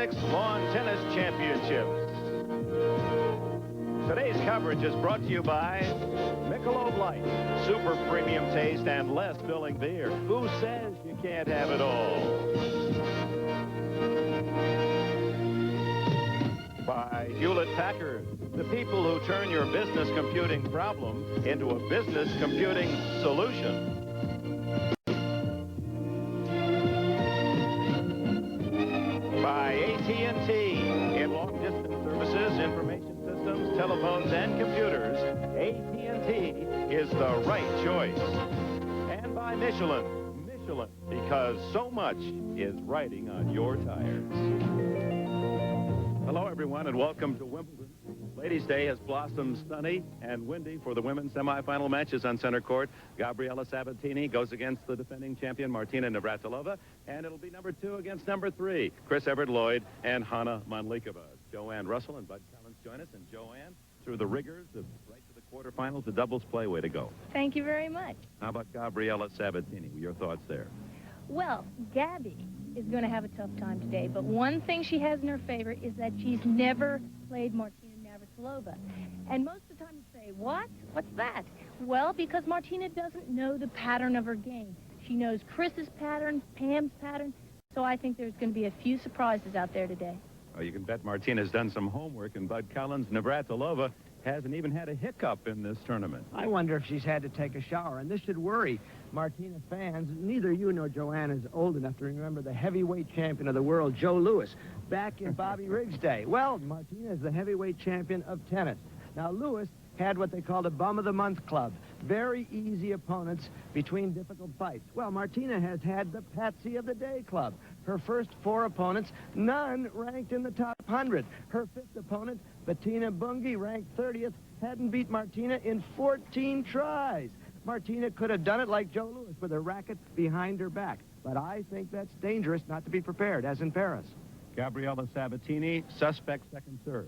Olympics Lawn Tennis Championships. Today's coverage is brought to you by Michelob Light, super premium taste and less filling beer. Who says you can't have it all? By Hewlett-Packard, the people who turn your business computing problem into a business computing solution. By AT&T, in long-distance services, information systems, telephones, and computers, AT&T is the right choice. And by Michelin, because so much is riding on your tires. Hello, everyone, and welcome to Wimbledon. Ladies' Day has blossomed sunny and windy for the women's semifinal matches on center court. Gabriela Sabatini goes against the defending champion, Martina Navratilova, and it'll be number 2 against number 3, Chris Evert-Lloyd and Hannah Mandlikova. Joanne Russell and Bud Collins join us, and Joanne, through the rigors of right to the quarterfinals, the doubles play, way to go. Thank you very much. How about Gabriela Sabatini? Your thoughts there? Well, Gabby is going to have a tough time today, but one thing she has in her favor is that she's never played Martina Navratilova. And most of the time you say, what? What's that? Well, because Martina doesn't know the pattern of her game. She knows Chris's pattern, Pam's pattern, so I think there's going to be a few surprises out there today. Oh, you can bet Martina's done some homework, and Bud Collins, Navratilova hasn't even had a hiccup in this tournament. I wonder if she's had to take a shower, and this should worry Martina fans. Neither you nor Joanne is old enough to remember the heavyweight champion of the world, Joe Louis, back in Bobby Riggs' day. Well, Martina is the heavyweight champion of tennis. Now, Louis had what they called a bum of the month club. Very easy opponents between difficult fights. Well, Martina has had the Patsy of the Day club. Her first 4 opponents, none ranked in the top 100. Her 5th opponent, Bettina Bunge, ranked 30th, hadn't beat Martina in 14 tries. Martina could have done it like Joe Louis with a racket behind her back. But I think that's dangerous not to be prepared, as in Paris. Gabriela Sabatini, suspect second serve.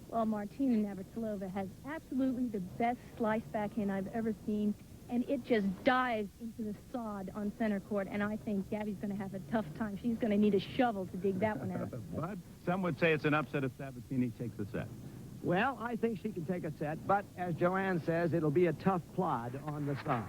Well, Martina Navratilova has absolutely the best slice backhand I've ever seen, and it just dives into the sod on center court, and I think Gabby's going to have a tough time. She's going to need a shovel to dig that one out. But some would say it's an upset if Sabatini takes the set. Well, I think she can take a set, but as Joanne says, it'll be a tough plod on the sod.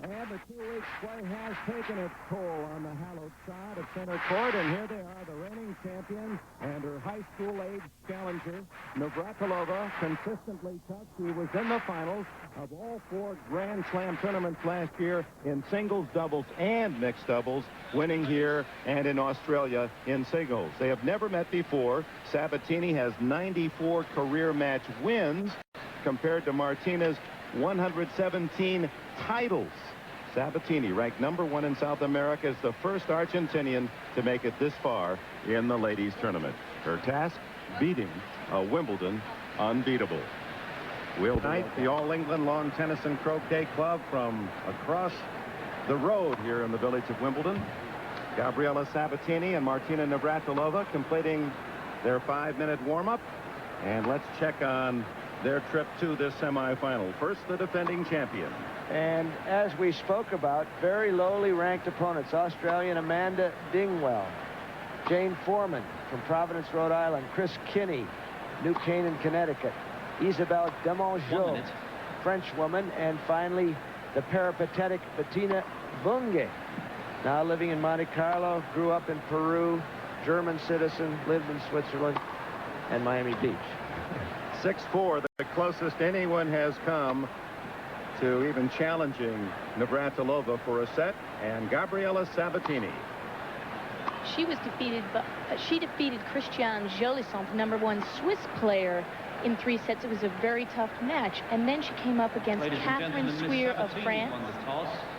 And the 2 weeks play has taken its toll on the hallowed side of center court, and here they are, the reigning champion and her high school-age challenger, Navratilova, consistently tough. She was in the finals of all 4 Grand Slam tournaments last year in singles, doubles, and mixed doubles, winning here and in Australia in singles. They have never met before. Sabatini has 94 career match wins compared to Martina's 117 titles. Sabatini, ranked number 1 in South America, is the first Argentinian to make it this far in the ladies' tournament. Her task, beating a Wimbledon unbeatable. We'll tonight the All England Lawn Tennis and Croquet Club from across the road here in the village of Wimbledon. Gabriela Sabatini and Martina Navratilova completing their 5-minute warm-up. And let's check on their trip to this semifinal. First, the defending champion. And as we spoke about, very lowly ranked opponents. Australian Amanda Dingwell, Jane Foreman from Providence, Rhode Island, Chris Kinney, New Canaan, Connecticut, Isabelle Demongeau, French woman, and finally the peripatetic Bettina Bunge, now living in Monte Carlo, grew up in Peru, German citizen, lived in Switzerland and Miami Beach. 6'4", the closest anyone has come to even challenging Navratilova for a set, and Gabriela Sabatini. She was defeated, but she defeated Christiane Jolisson, the #1 Swiss player, in 3 sets. It was a very tough match, and then she came up against Catherine Swear of France,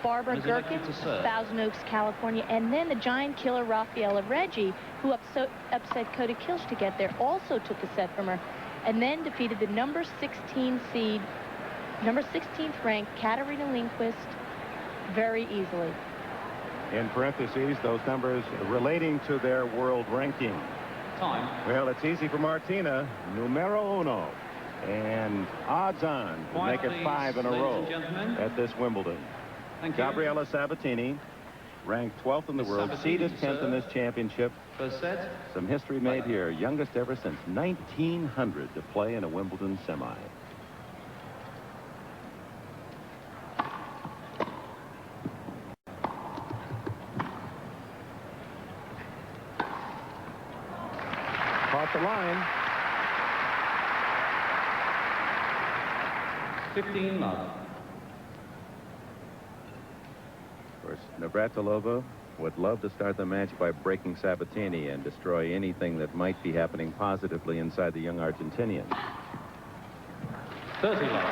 Barbara Gherkin, Thousand Oaks, California, and then the giant killer Rafaela Reggi, who upset Coda Kilsch to get there, also took a set from her, and then defeated the number 16th ranked Katarina Lindqvist very easily. In parentheses, those numbers relating to their world ranking. Time. Well, it's easy for Martina, numero 1, and odds on to make it 5 in a row at this Wimbledon. Thank you. Gabriela Sabatini ranked 12th in the world, seeded 10th in this championship. First set. Some history made here, youngest ever since 1900 to play in a Wimbledon semi. Caught the line. 15 love. Of course, Navratilova would love to start the match by breaking Sabatini and destroy anything that might be happening positively inside the young Argentinian. 30 love.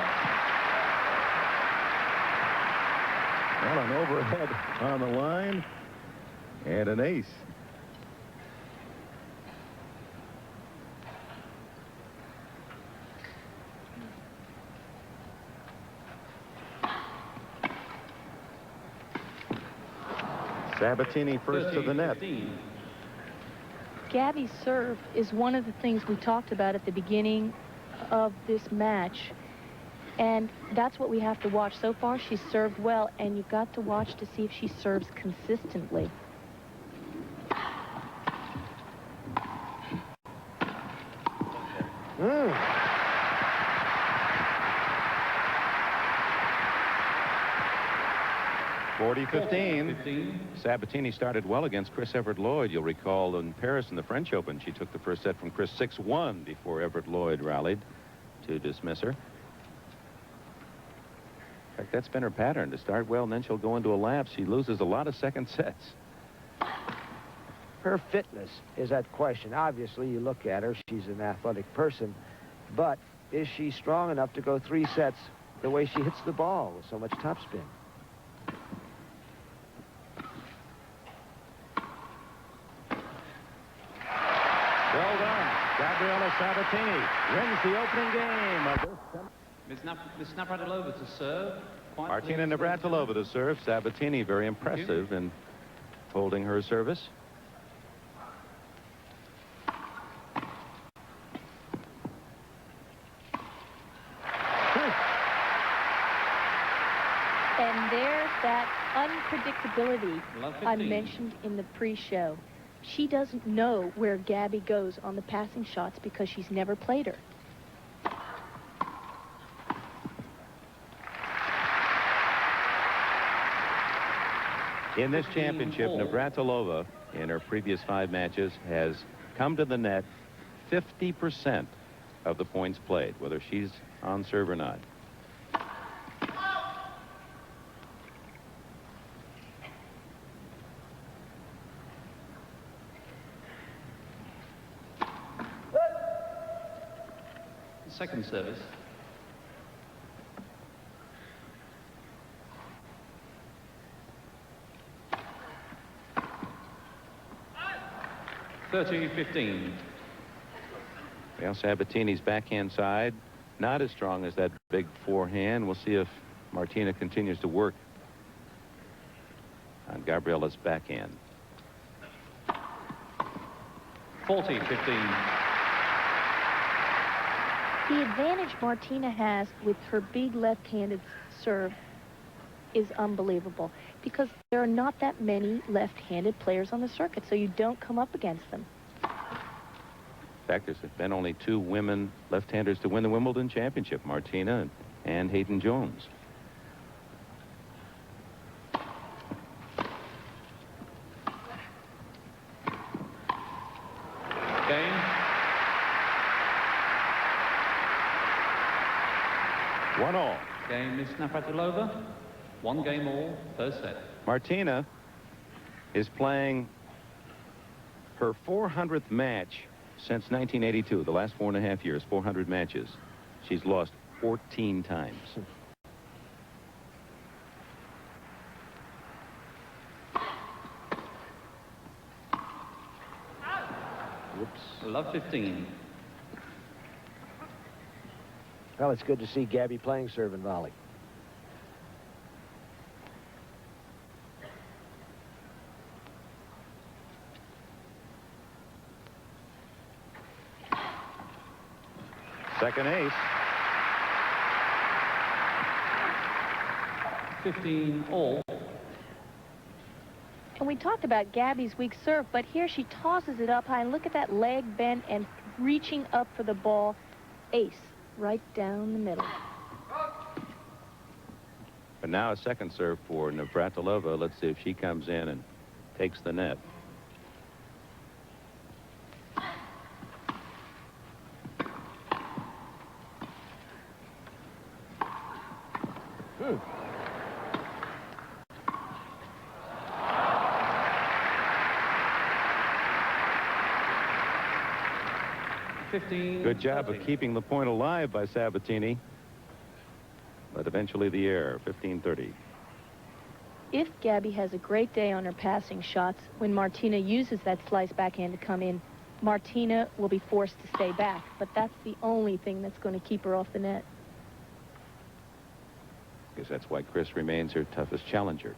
Well, an overhead on the line and an ace. Sabatini first to the net. Gabby's serve is one of the things we talked about at the beginning of this match. And that's what we have to watch. So far, she's served well, and you've got to watch to see if she serves consistently. Mm. 40-15. Sabatini started well against Chris Evert-Lloyd. You'll recall in Paris in the French Open, she took the first set from Chris 6-1 before Evert-Lloyd rallied to dismiss her. In fact, that's been her pattern, to start well and then she'll go into a lapse. She loses a lot of second sets. Her fitness is at question. Obviously, you look at her, she's an athletic person, but is she strong enough to go 3 sets the way she hits the ball with so much topspin? Well done. Gabriela Sabatini wins the opening game of this. Miss Navratilova to serve. Martina Navratilova to serve. Sabatini very impressive in holding her service. And there's that unpredictability I mentioned in the pre-show. She doesn't know where Gabby goes on the passing shots because she's never played her. In this championship, Navratilova, in her previous 5 matches, has come to the net 50% of the points played, whether she's on serve or not. Second service. (30-15). Well, Sabatini's backhand side not as strong as that big forehand. We'll see if Martina continues to work on Gabriela's backhand. 40-15. The advantage Martina has with her big left-handed serve is unbelievable because there are not that many left-handed players on the circuit, so you don't come up against them. In fact, there's been only 2 women left-handers to win the Wimbledon championship, Martina and Hayden Jones. Game. One all. Game, Miss Navratilova. 1 game all, first set. Martina is playing her 400th match since 1982, the last 4.5 years, 400 matches. She's lost 14 times. Whoops. Love 15. Well, it's good to see Gabby playing serve and volley. Second ace. 15 all. And we talked about Gabby's weak serve, but here she tosses it up high. And look at that leg bent and reaching up for the ball. Ace right down the middle. But now a second serve for Navratilova. Let's see if she comes in and takes the net. Good job of keeping the point alive by Sabatini. But eventually the error, 15-30. If Gabby has a great day on her passing shots, when Martina uses that slice backhand to come in, Martina will be forced to stay back. But that's the only thing that's going to keep her off the net. Because that's why Chris remains her toughest challenger.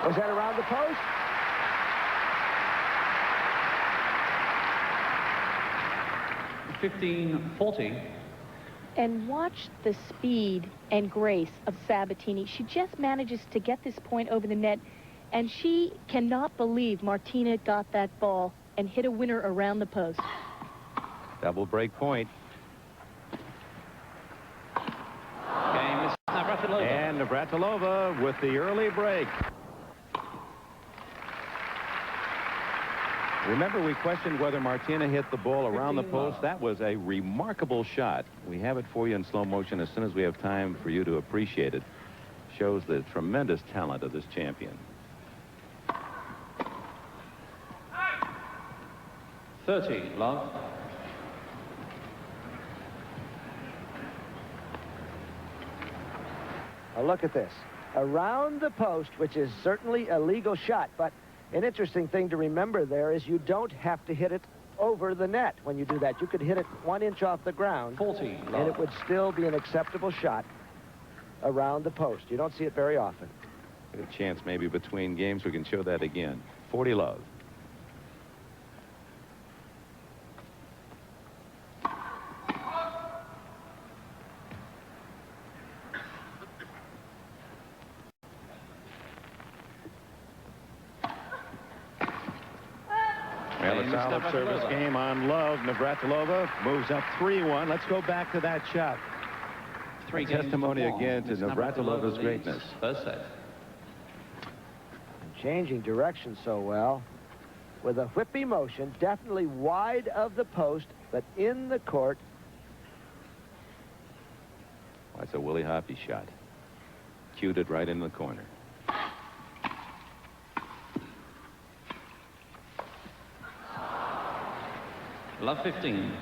Was that around the post? (15-40). And watch the speed and grace of Sabatini. She just manages to get this point over the net, and she cannot believe Martina got that ball and hit a winner around the post. Double break point. Game is Navratilova. And Navratilova with the early break. Remember, we questioned whether Martina hit the ball around the post. That was a remarkable shot. We have it for you in slow motion as soon as we have time for you to appreciate it. Shows the tremendous talent of this champion. 30, love. Now look at this. Around the post, which is certainly a legal shot, but an interesting thing to remember there is you don't have to hit it over the net when you do that. You could hit it 1 inch off the ground, 40, love. and it would still be an acceptable shot around the post. You don't see it very often. A chance maybe between games we can show that again. 40 love. Well, a solid service game on love. Navratilova moves up 3-1. Let's go back to that shot. Three testimony games to again to one. Navratilova's leads greatness. First set. Changing direction so well. With a whippy motion, definitely wide of the post, but in the court. Well, that's a Willie Hoppy shot. Cued it right in the corner. Love 15.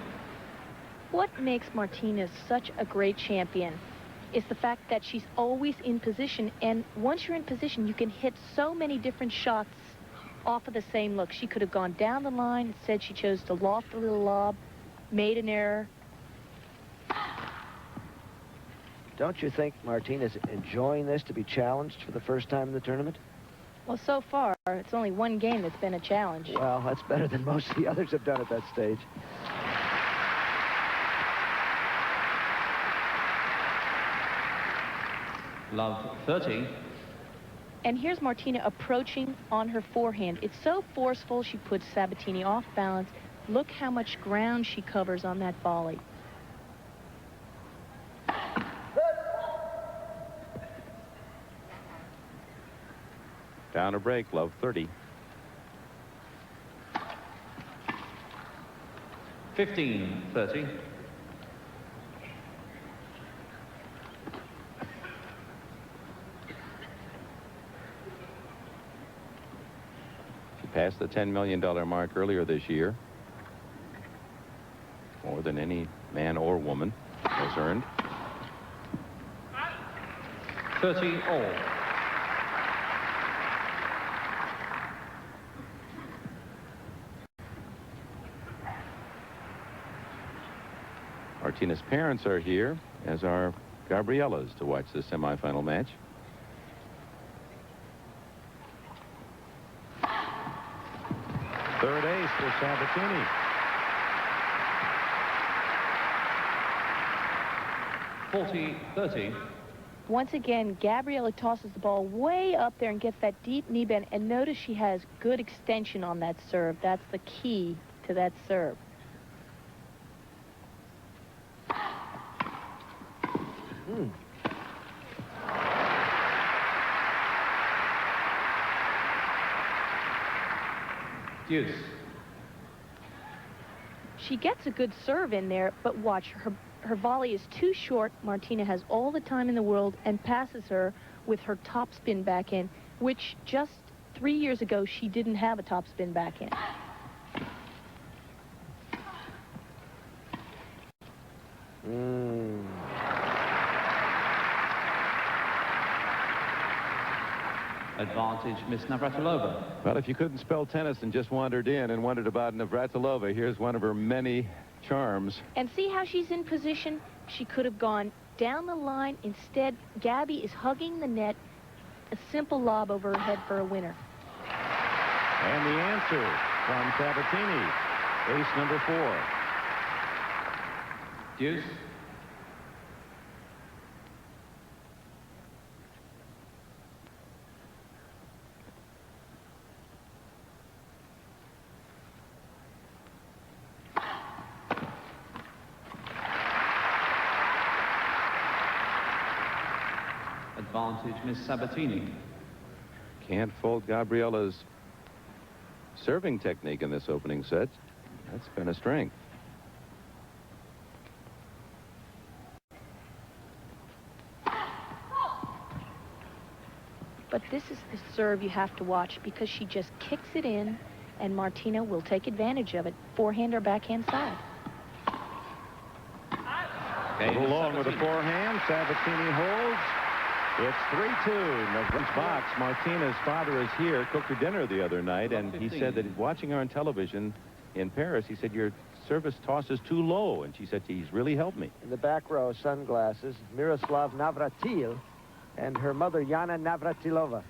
What makes Martina such a great champion is the fact that she's always in position, and once you're in position, you can hit so many different shots off of the same look. She could have gone down the line. Instead, she chose to loft a little lob, made an error. Don't you think Martina's enjoying this, to be challenged for the first time in the tournament? Well, so far, it's only one game that's been a challenge. Well, that's better than most of the others have done at that stage. Love 30. And here's Martina approaching on her forehand. It's so forceful, she puts Sabatini off balance. Look how much ground she covers on that volley. Down a break, love 30. 15-30. She passed the $10 million mark earlier this year. More than any man or woman has earned. 30 all. Martina's parents are here, as are Gabriela's, to watch the semifinal match. Third ace for Sabatini. 40-30. Once again, Gabriela tosses the ball way up there and gets that deep knee bend. And notice she has good extension on that serve. That's the key to that serve. Deuce. She gets a good serve in there, but watch, her volley is too short. Martina has all the time in the world and passes her with her topspin backhand, which just 3 years ago she didn't have a topspin backhand. Advantage, Miss Navratilova. Well, if you couldn't spell tennis and just wandered in and wondered about Navratilova, here's one of her many charms. And see how she's in position? She could have gone down the line. Instead, Gabby is hugging the net. A simple lob over her head for a winner. And the answer from Sabatini, ace number 4. Deuce. Advantage, Miss Sabatini. Can't fault Gabriela's serving technique in this opening set. That's been a strength. But this is the serve you have to watch because she just kicks it in, and Martina will take advantage of it, forehand or backhand side. Okay, along with a forehand, Sabatini holds. It's 3-2. Navra's box. Martina's father is here, cooked her dinner the other night, and he said that watching her on television in Paris, he said, your service toss is too low, and she said, he's really helped me. In the back row, sunglasses, Miroslav Navratil and her mother, Yana Navratilova.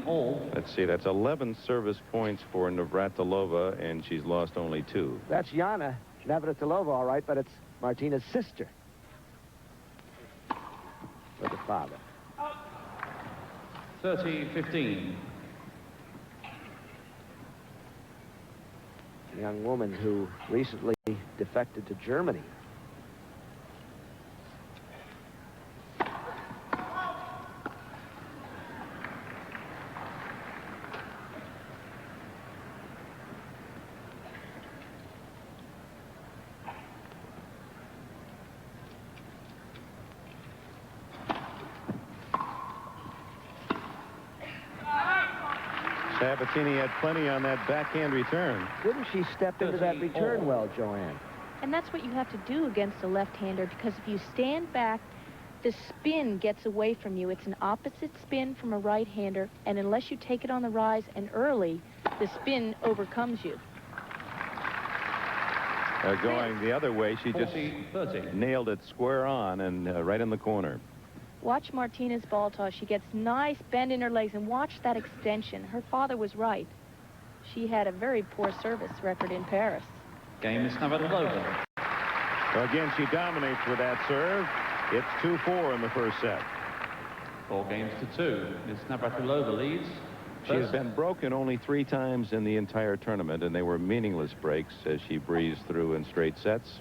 All. Let's see, that's 11 service points for Navratilova, and she's lost only 2. That's Yana Navratilova, all right, but it's Martina's sister. For the father. 30-15. A young woman who recently defected to Germany. Sabatini had plenty on that backhand return. Didn't she step into that return well, Joanne? And that's what you have to do against a left-hander, because if you stand back, the spin gets away from you. It's an opposite spin from a right-hander, and unless you take it on the rise and early, the spin overcomes you. Going the other way, she just nailed it square on and right in the corner. Watch Martina's ball toss. She gets nice bend in her legs, and watch that extension. Her father was right. She had a very poor service record in Paris. Game is Navratilova. So again, she dominates with that serve. It's 2-4 in the first set. 4-2. Miss Navratilova leads. She has been broken only 3 times in the entire tournament, and they were meaningless breaks as she breezed through in straight sets.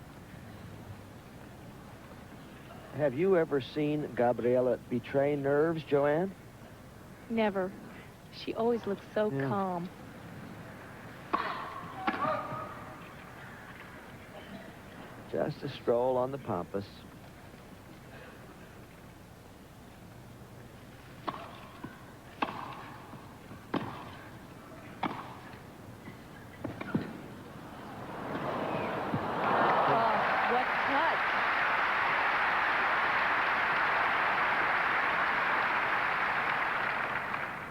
Have you ever seen Gabriela betray nerves, Joanne? Never. She always looks so calm. Just a stroll on the Pampas.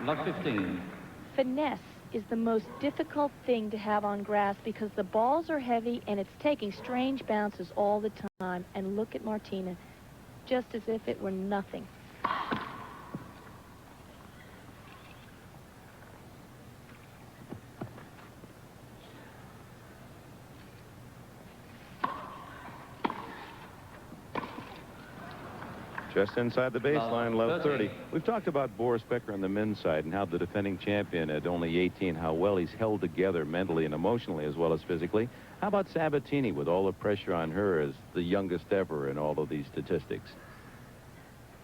Love 15. Finesse is the most difficult thing to have on grass because the balls are heavy and it's taking strange bounces all the time. And look at Martina, just as if it were nothing. Just inside the baseline, love 30. 30. We've talked about Boris Becker on the men's side and how the defending champion at only 18, how well he's held together mentally and emotionally as well as physically. How about Sabatini with all the pressure on her as the youngest ever in all of these statistics?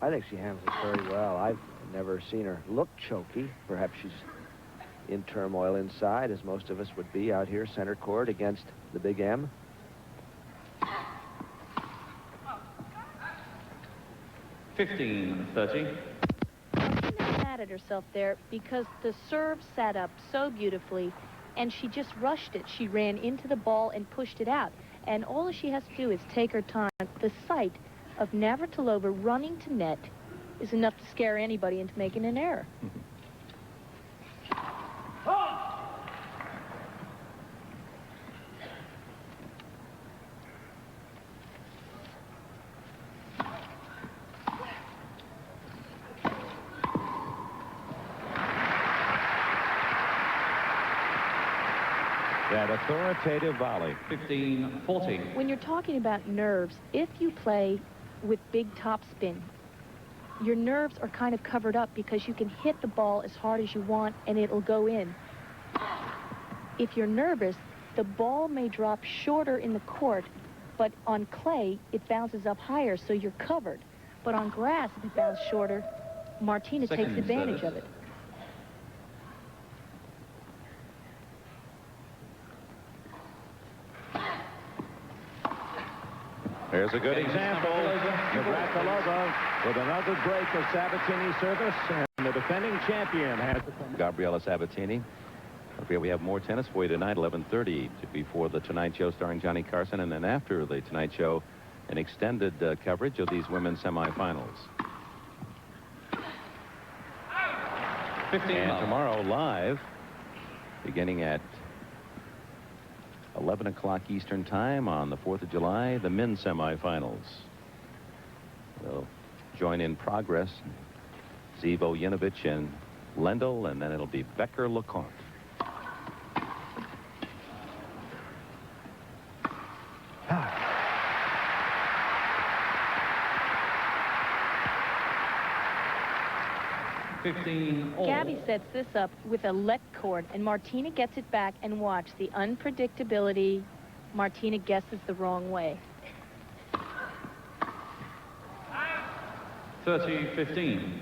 I think she handles it very well. I've never seen her look choky. Perhaps she's in turmoil inside, as most of us would be out here center court against the big M. 15-30. Martina mad at herself there because the serve sat up so beautifully, and she just rushed it. She ran into the ball and pushed it out. And all she has to do is take her time. The sight of Navratilova running to net is enough to scare anybody into making an error. That authoritative volley. 15-40. When you're talking about nerves, if you play with big topspin, your nerves are kind of covered up because you can hit the ball as hard as you want and it'll go in. If you're nervous, the ball may drop shorter in the court, but on clay, it bounces up higher, so you're covered. But on grass, if it bounces shorter, Martina takes advantage of it. There's a good example. Navratilova with another break of Sabatini's service, and the defending champion has Gabriela Sabatini. We have more tennis for you tonight, 11:30 before the Tonight Show starring Johnny Carson, and then after the Tonight Show, an extended coverage of these women's semifinals. 15 and tomorrow live, beginning at 11 o'clock Eastern Time on the 4th of July, the men's semifinals. They'll join in progress Zivo, Yinovich, and Lendl, and then it'll be Becker, LeConte. Gabby sets this up with a let court, and Martina gets it back, and watch the unpredictability. Martina guesses the wrong way. 30-15.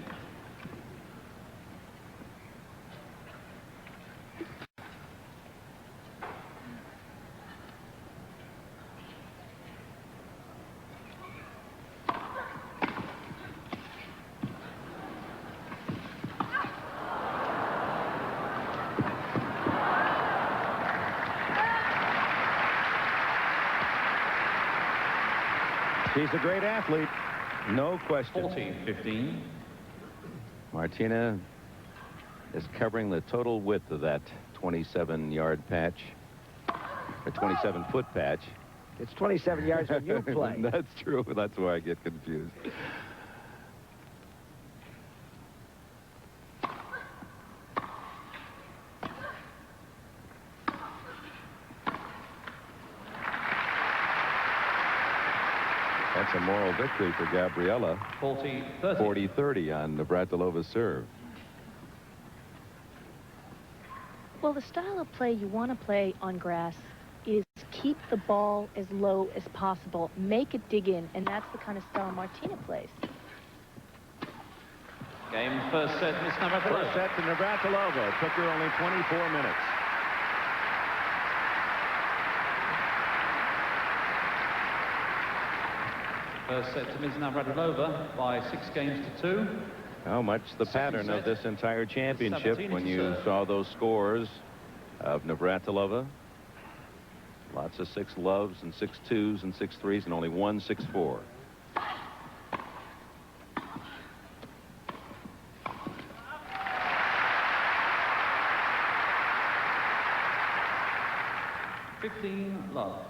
She's a great athlete, no question. 14-15. Martina is covering the total width of that 27-yard patch, or 27-foot patch. It's 27 yards when you play. That's true. That's why I get confused. That's a moral victory for Gabriela. 40-30. 40-30 on Navratilova's serve. Well, the style of play you want to play on grass is keep the ball as low as possible. Make it dig in, and that's the kind of style Martina plays. Game first set, Miss Navratilova. First set to Navratilova. It took her only 24 minutes. First set to Ms. Navratilova by 6-2. How much the Second pattern set. of this entire championship Sabatini when to you serve. saw those scores of Navratilova. Lots of 6 loves and 6 2s and 6 3s and only 1 6-4. Love.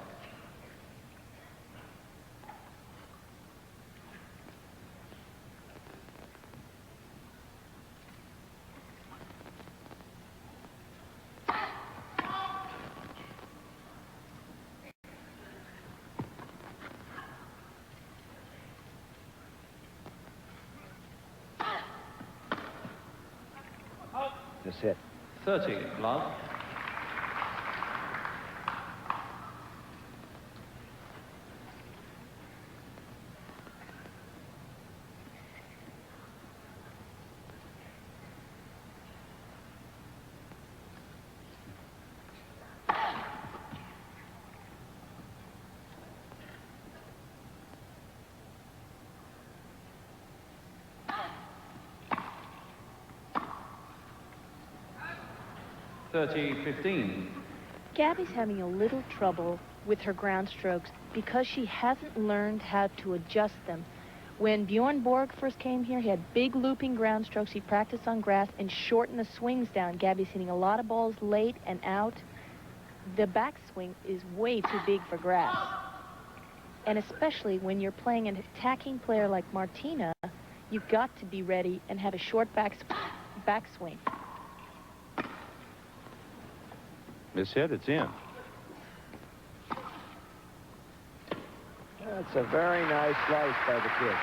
practice hit. 30, love. (30-15). Gabby's having a little trouble with her ground strokes because she hasn't learned how to adjust them. When Bjorn Borg first came here, he had big looping ground strokes. He practiced on grass and shortened the swings down. Gabby's hitting a lot of balls late and out. The backswing is way too big for grass. And especially when you're playing an attacking player like Martina, you've got to be ready and have a short backswing. Miss hit, it's in. That's a very nice slice by the kid.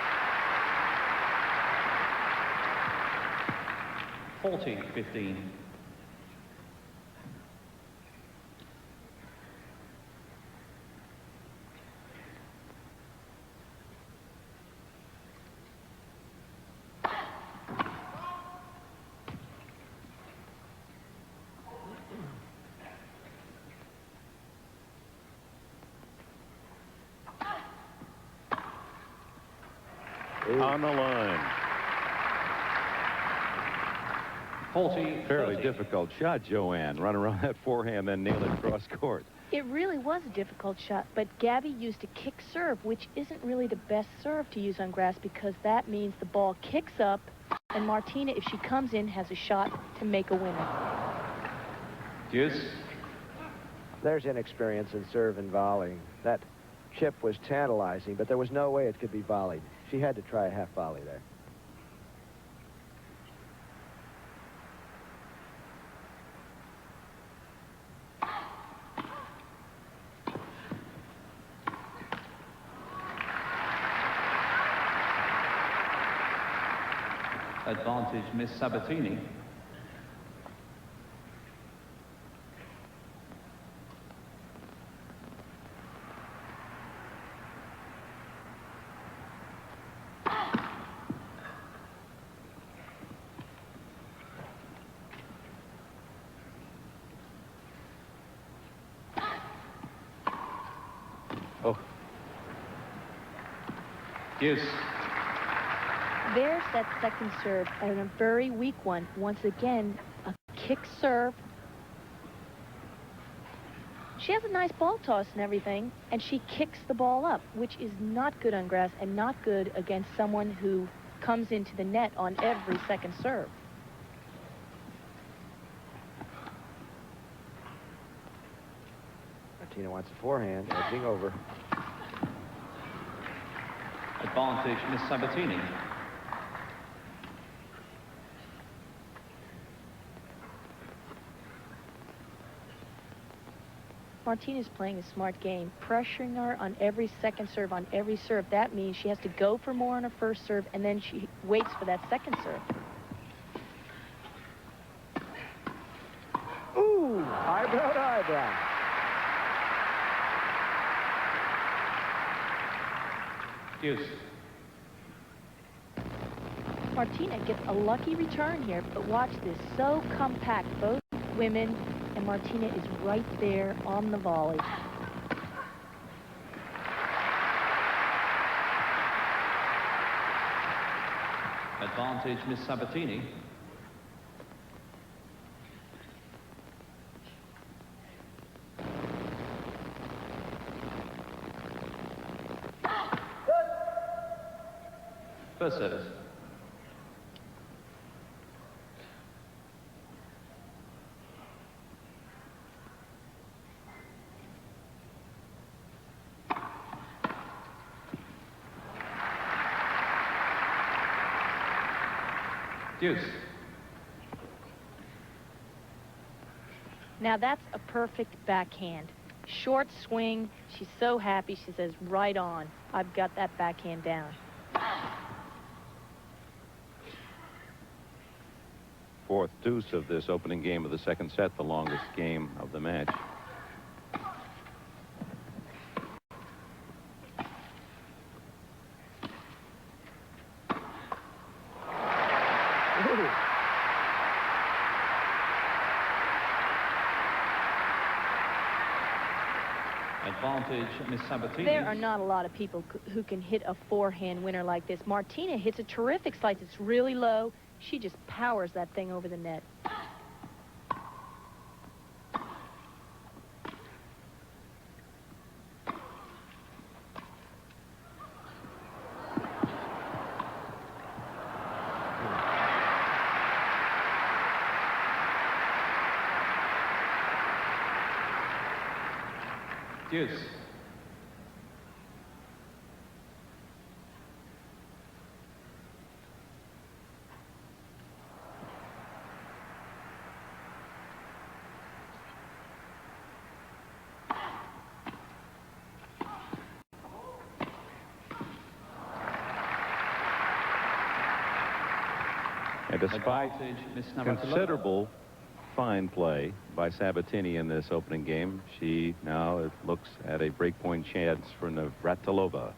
40-15. On the line. 40. Fairly difficult shot, Joanne. Run around that forehand, then nail it cross court. It really was a difficult shot, but Gabby used a kick serve, which isn't really the best serve to use on grass because that means the ball kicks up, and Martina, if she comes in, has a shot to make a winner. Deuce. There's inexperience in serve and volley. That chip was tantalizing, but there was no way it could be volleyed. She had to try a half volley there. Advantage, Miss Sabatini. Oh. Deuce. There's that second serve, and a very weak one. Once again, a kick serve. She has a nice ball toss and everything, and she kicks the ball up, which is not good on grass and not good against someone who comes into the net on every second serve. Martina wants a forehand, edging over. Advantage, Miss Sabatini. Martina's playing a smart game, pressuring her on every second serve, on every serve. That means she has to go for more on her first serve, and then she waits for that second serve. Ooh, eyebrow to eyebrow. Deuce. Martina gets a lucky return here, but watch this, so compact, both women, and Martina is right there on the volley. Advantage, Miss Sabatini. First service. Deuce. Now that's a perfect backhand. Short swing. She's so happy. She says, right on. I've got that backhand down. fourth deuce of this opening game of the second set, the longest game of the match. Advantage, Miss Sabatini. There are not a lot of people who can hit a forehand winner like this. Martina hits a terrific slice. It's really low. She just powers that thing over the net. Deuce. And despite considerable fine play by Sabatini in this opening game, she now looks at a breakpoint chance for Navratilova.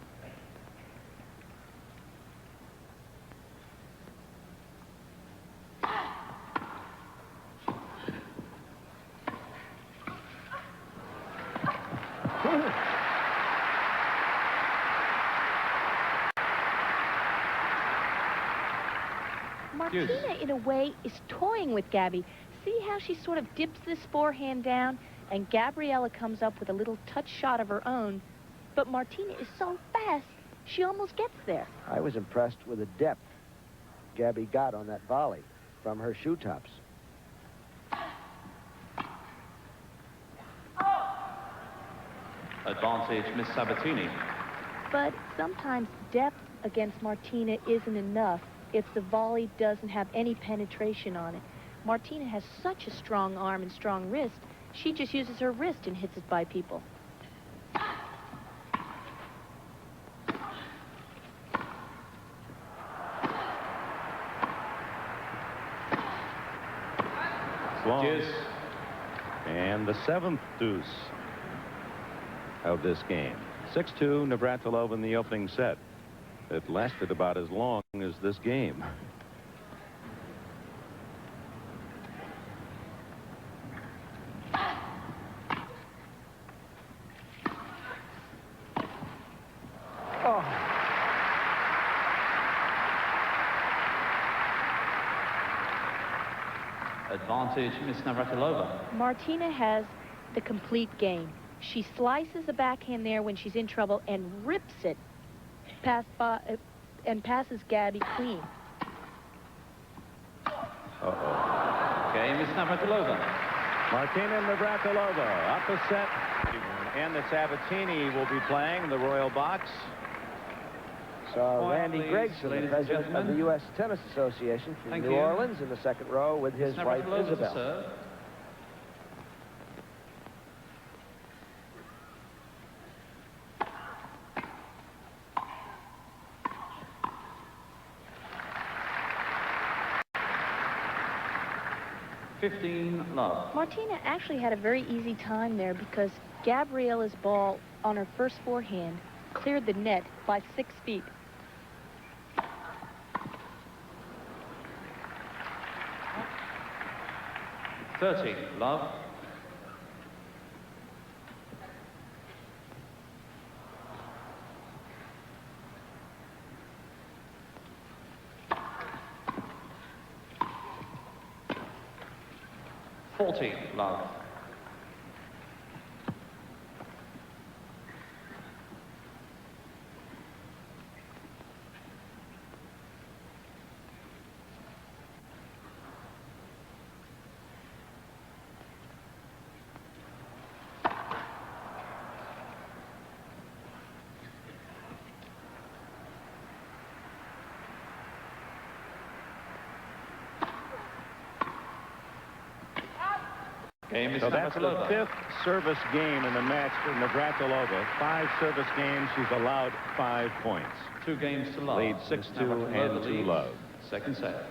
Martina, in a way, is toying with Gabby. See how she sort of dips this forehand down, and Gabriela comes up with a little touch shot of her own. But Martina is so fast, she almost gets there. I was impressed with the depth Gabby got on that volley from her shoe tops. Advantage, Miss Sabatini. But sometimes depth against Martina isn't enough if the volley doesn't have any penetration on it. Martina has such a strong arm and strong wrist, she just uses her wrist and hits it by people. Deuce. And the seventh deuce of this game. 6-2 Navratilova in the opening set. It lasted about as long as this game. Oh. Advantage, Miss Navratilova. Martina has the complete game. She slices the backhand there when she's in trouble and rips it and passes Gabby clean. Okay, Miss Navratilova. Martina Navratilova up a set. And the Sabatini will be playing the Royal Box. So Randy Please, Gregson, the president of the U.S. Tennis Association from Thank New you. Orleans, in the second row with his wife Navratilova to Isabel. serve. Love. Martina actually had a very easy time there because Gabriela's ball on her first forehand cleared the net by 6 feet. Love. Love. So that's the fifth service game in the match for Navratilova. 5 service games, she's allowed 5 points. 2 games to love. Lead 6-2 and 2 love. Second set.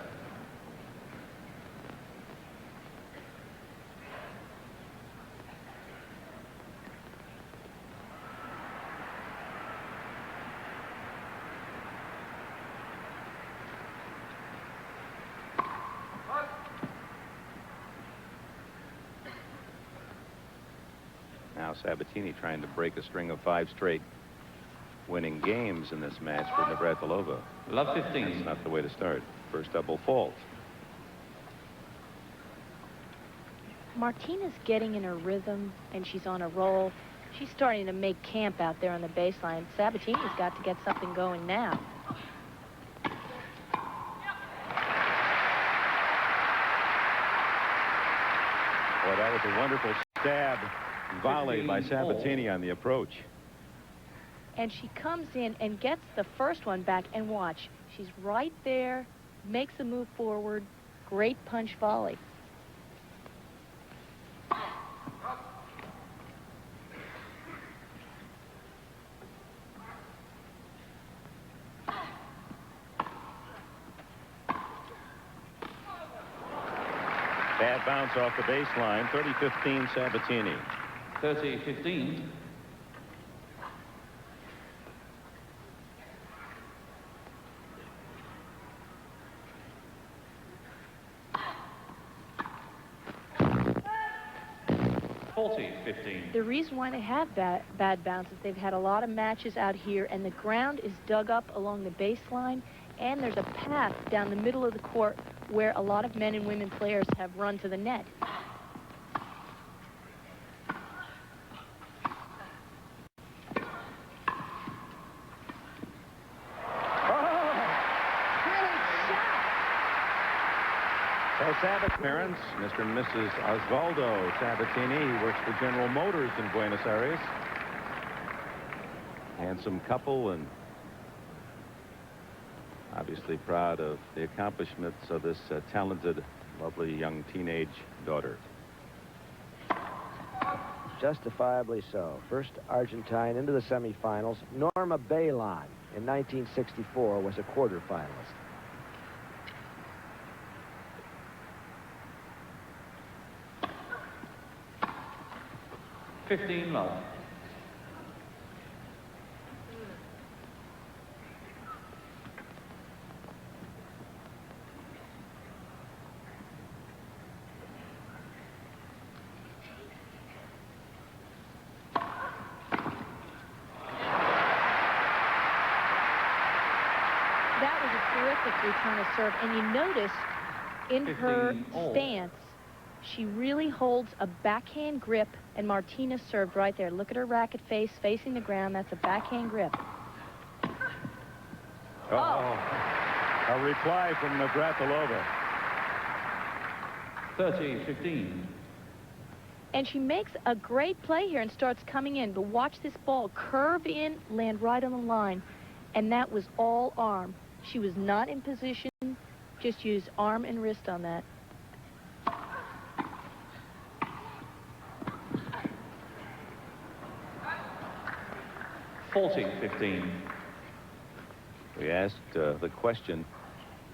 Sabatini trying to break a string of 5 straight winning games in this match for Navratilova. Love 15. That's not the way to start. First double fault. Martina's getting in her rhythm, and she's on a roll. She's starting to make camp out there on the baseline. Sabatini's got to get something going now. Boy, that was a wonderful stab volley by Sabatini on the approach. And she comes in and gets the first one back, and watch. She's right there, makes a move forward. Great punch volley. Bad bounce off the baseline. 30-15 Sabatini. 30-15. The reason why they have bad bounces, they've had a lot of matches out here, and the ground is dug up along the baseline, and there's a path down the middle of the court where a lot of men and women players have run to the net. Parents, Mr. and Mrs. Osvaldo Sabatini. He works for General Motors in Buenos Aires. Handsome couple, and obviously proud of the accomplishments of this talented, lovely young teenage daughter. Justifiably so. First Argentine into the semifinals. Norma Bailon in 1964 was a quarterfinalist. 15 love. That was a terrific return of serve, and you notice in her stance, she really holds a backhand grip, and Martina served right there. Look at her racket face facing the ground. That's a backhand grip. A reply from Navratilova. 30-15. And she makes a great play here and starts coming in. But watch this ball curve in, land right on the line. And that was all arm. She was not in position, just used arm and wrist on that. We asked the question,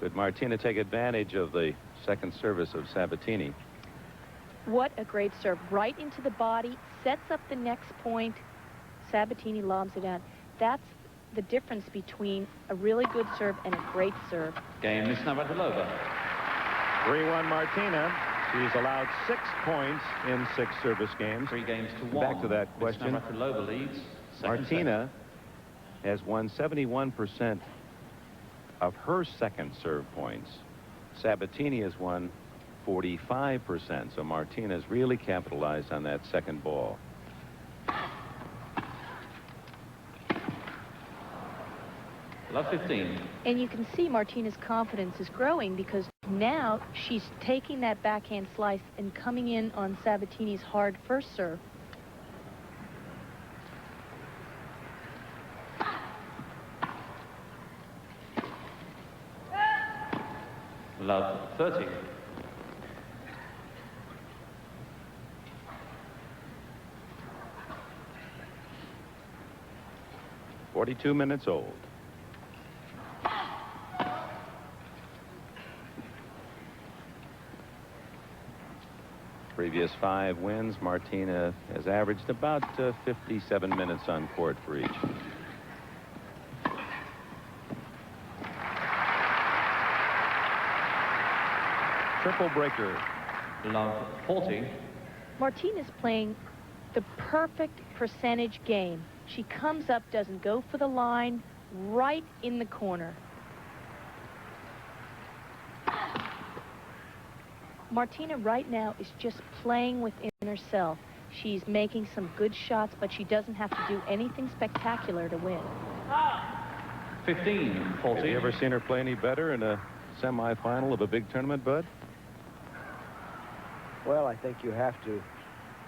could Martina take advantage of the second service of Sabatini? What a great serve. Right into the body, sets up the next point. Sabatini lobs it out. That's the difference between a really good serve and a great serve. Game is Navratilova. 3-1 Martina. She's allowed 6 points in 6 service games. 3 games to 1. Back to that question. Navratilova leads. Martina has won 71% of her second serve points. Sabatini has won 45%. So Martina's really capitalized on that second ball. Love 15. And you can see Martina's confidence is growing because now she's taking that backhand slice and coming in on Sabatini's hard first serve. Love 30. .42 minutes old. Previous 5 wins, Martina has averaged about 57 minutes on court for each. Triple breaker. Love 40. Martina's playing The perfect percentage game. She comes up, doesn't go for the line, right in the corner. Martina right now is just playing within herself. She's making some good shots, but she doesn't have to do anything spectacular to win. 15-14. Have you ever seen her play any better in a semifinal of a big tournament, Bud? Well, I think you have to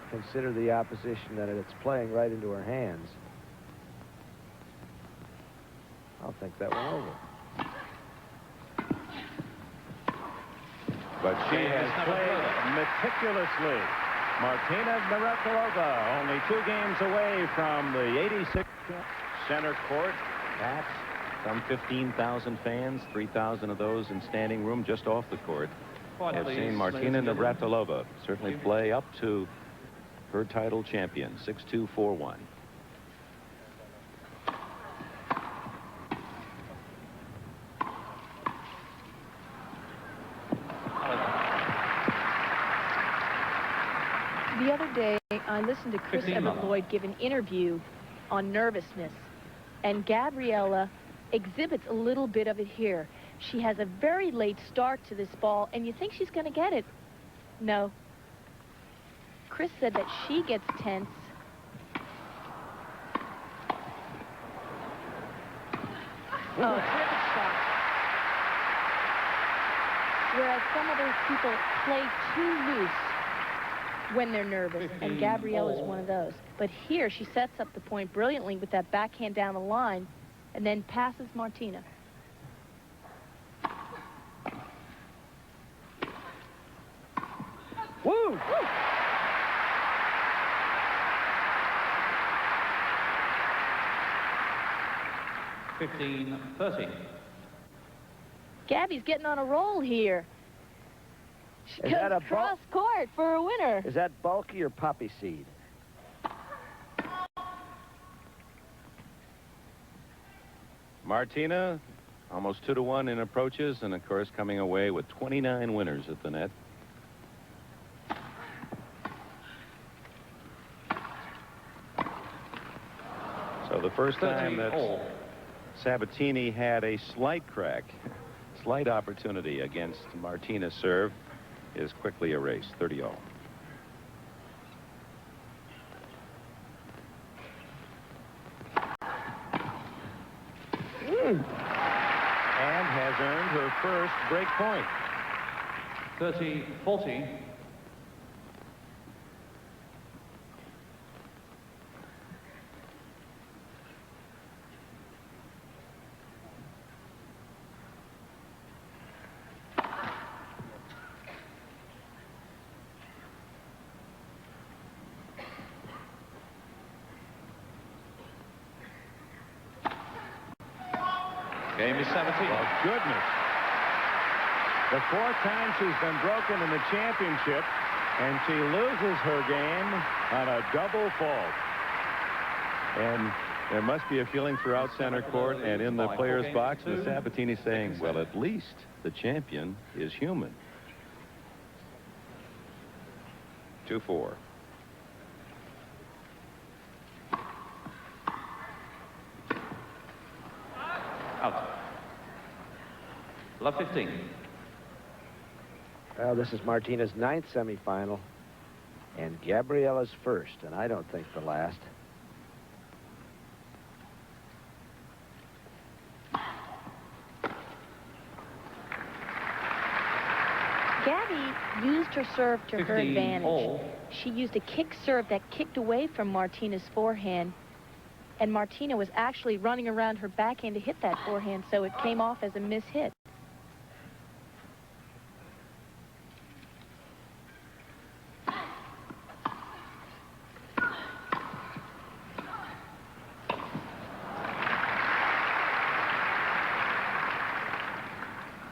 consider the opposition that it's playing right into her hands. I'll think that one over. But she has played meticulously. Martina Navratilova only 2 games away from the 86 center court. That's some 15,000 fans, 3,000 of those in standing room just off the court. Have seen Martina Navratilova certainly play up to her title champion, 6-2, 4-1. The other day, I listened to Chris Evert Lloyd give an interview on nervousness, and Gabriela exhibits a little bit of it here. She has a very late start to this ball, and you think she's going to get it. No. Chris said that she gets tense. Oh, terrific shot. Whereas some other people play too loose when they're nervous, and Gabriela's one of those. But here, she sets up the point brilliantly with that backhand down the line, and then passes Martina. Woo! Woo! (15-30). Gabby's getting on a roll here. She Is goes that a cross court for a winner. Is that bulky or poppy seed? Martina, almost 2-1 in approaches, and of course coming away with 29 winners at the net. So the first time that Sabatini had a slight crack, slight opportunity against Martina's serve is quickly erased. 30-0. And has earned her first break point. 30-40. Game is 17. Oh, goodness. The 4th time she's been broken in the championship, and she loses her game on a double fault. And there must be a feeling throughout center court and in the player's box with Sabatini saying, well, at least the champion is human. 2-4. Out. Love 15. Well, this is Martina's 9th semifinal, and Gabriela's first, and I don't think the last. Gabby used her serve to her 15 advantage. all. She used a kick serve that kicked away from Martina's forehand, and Martina was actually running around her backhand to hit that forehand, so it came off as a miss-hit.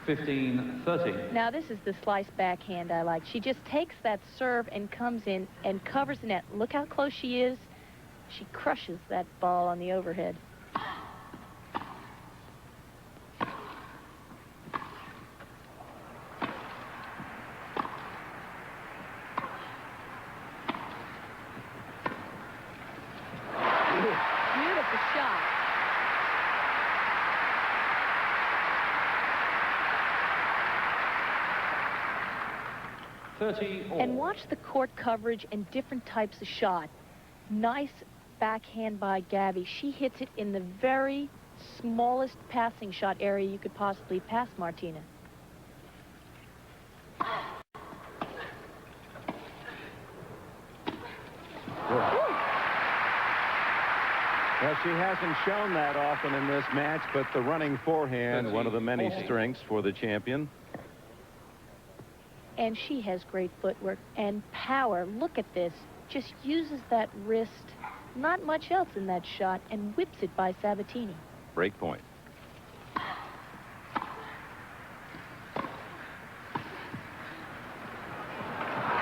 (15-30). Now this is the slice backhand I like. She just takes that serve and comes in and covers the net. Look how close she is. She crushes that ball on the overhead. 30 all. And watch the court coverage and different types of shot. Nice backhand by Gabby. She hits it in the very smallest passing shot area you could possibly pass Martina. Well, she hasn't shown that often in this match, but the running forehand, one of the many strengths for the champion. And she has great footwork and power. Look at this. Just uses that wrist. Not much else in that shot, and whips it by Sabatini. Break point.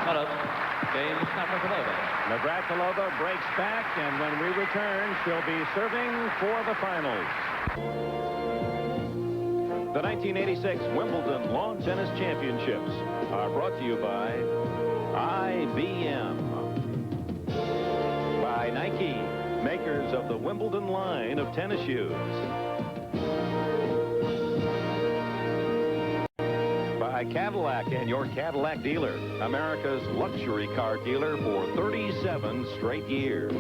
Hello. Game is Navratilova. Navratilova breaks back, and when we return, she'll be serving for the finals. The 1986 Wimbledon Lawn Tennis Championships are brought to you by IBM. By Nike, makers of the Wimbledon line of tennis shoes. By Cadillac and your Cadillac dealer, America's luxury car dealer for 37 straight years.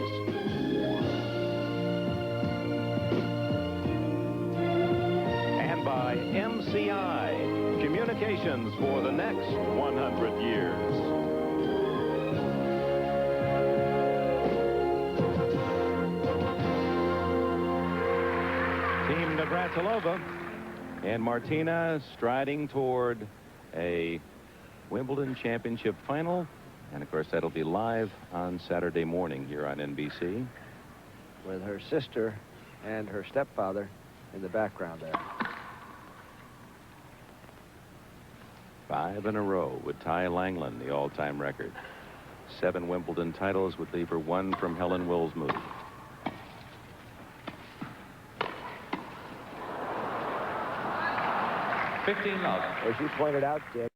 And by MCI, communications for the next 100 years. Team Navratilova and Martina striding toward a Wimbledon Championship final. And, of course, that'll be live on Saturday morning here on NBC. With her sister and her stepfather in the background there. 5 in a row would tie Langland, the all-time record. 7 Wimbledon titles would leave her 1 from Helen Willsmuth. Love. As you pointed out, Dick,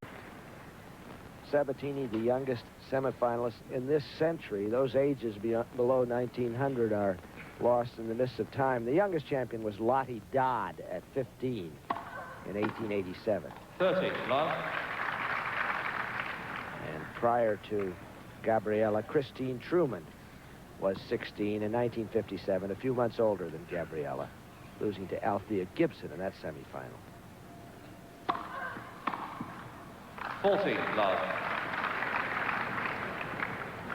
Sabatini, the youngest semifinalist in this century. Those ages below 1900 are lost in the mists of time. The youngest champion was Lottie Dodd at 15 in 1887. 30 love. And prior to Gabriela, Christine Truman was 16 in 1957, a few months older than Gabriela, losing to Althea Gibson in that semifinal. 40 love.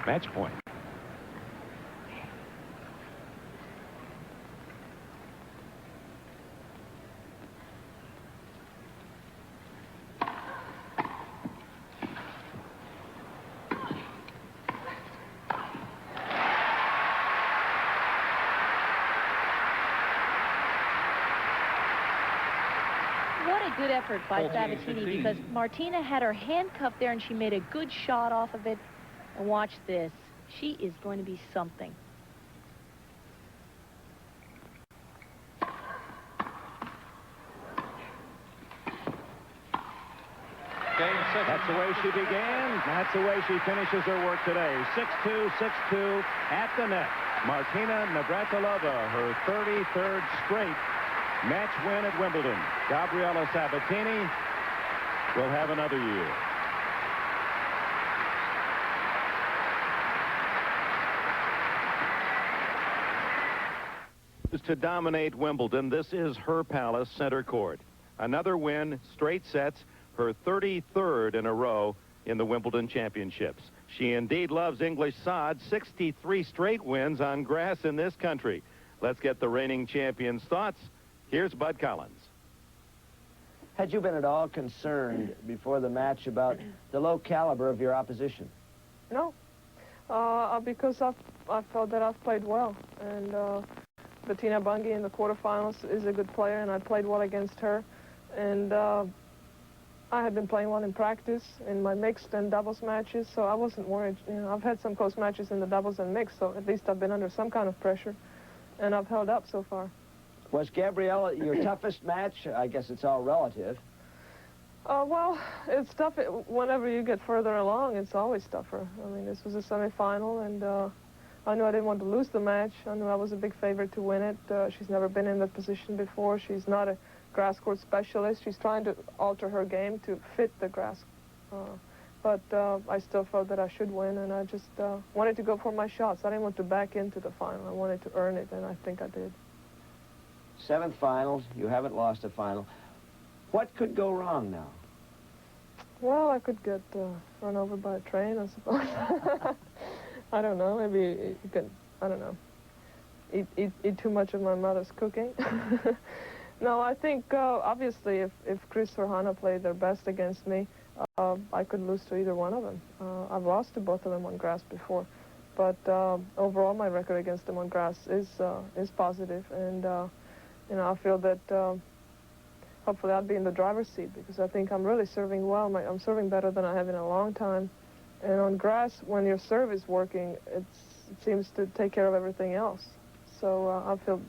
Match point. What a good effort by Sabatini, because Martina had her handcuffed there and she made a good shot off of it. And watch this. She is going to be something. That's the way she began. That's the way she finishes her work today. 6-2, 6-2 at the net. Martina Navratilova, her 33rd straight match win at Wimbledon. Gabriela Sabatini will have another year. To dominate Wimbledon, this is her palace center court. Another win, straight sets, her 33rd in a row in the Wimbledon Championships. She indeed loves English sod. 63 straight wins on grass in this country. Let's get the reigning champion's thoughts. Here's Bud Collins. Had you been at all concerned before the match about the low caliber of your opposition? No, because I felt that I've played well, and Bettina Bunge in the quarterfinals is a good player, and I played well against her, and I had been playing well in practice in my mixed and doubles matches, so I wasn't worried. You know, I've had some close matches in the doubles and mixed, so at least I've been under some kind of pressure, and I've held up so far. Was Gabriela your toughest match? I guess it's all relative. Well, it's tough. Whenever you get further along, it's always tougher. I mean, this was a semifinal, and I knew I didn't want to lose the match. I knew I was a big favorite to win it. She's never been in that position before. She's not a grass court specialist. She's trying to alter her game to fit the grass but I still felt that I should win, and I just wanted to go for my shots. I didn't want to back into the final. I wanted to earn it, and I think I did. 7th finals. You haven't lost a final. What could go wrong now? Well, I could get run over by a train, I suppose. I don't know. Maybe you could, I don't know, eat too much of my mother's cooking. No, I think, obviously, if Chris or Hannah played their best against me, I could lose to either one of them. I've lost to both of them on grass before. But overall, my record against them on grass is positive. And, you know, I feel that hopefully I'll be in the driver's seat because I think I'm really serving well. I'm serving better than I have in a long time. And on grass, when your serve is working, it seems to take care of everything else. So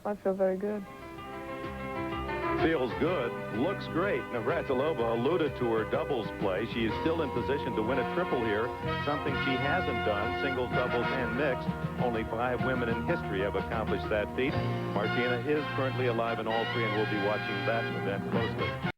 I feel very good. Feels good, looks great. Navratilova alluded to her doubles play. She is still in position to win a triple here, something she hasn't done, singles, doubles, and mixed. Only 5 women in history have accomplished that feat. Martina is currently alive in all 3, and we'll be watching that event closely.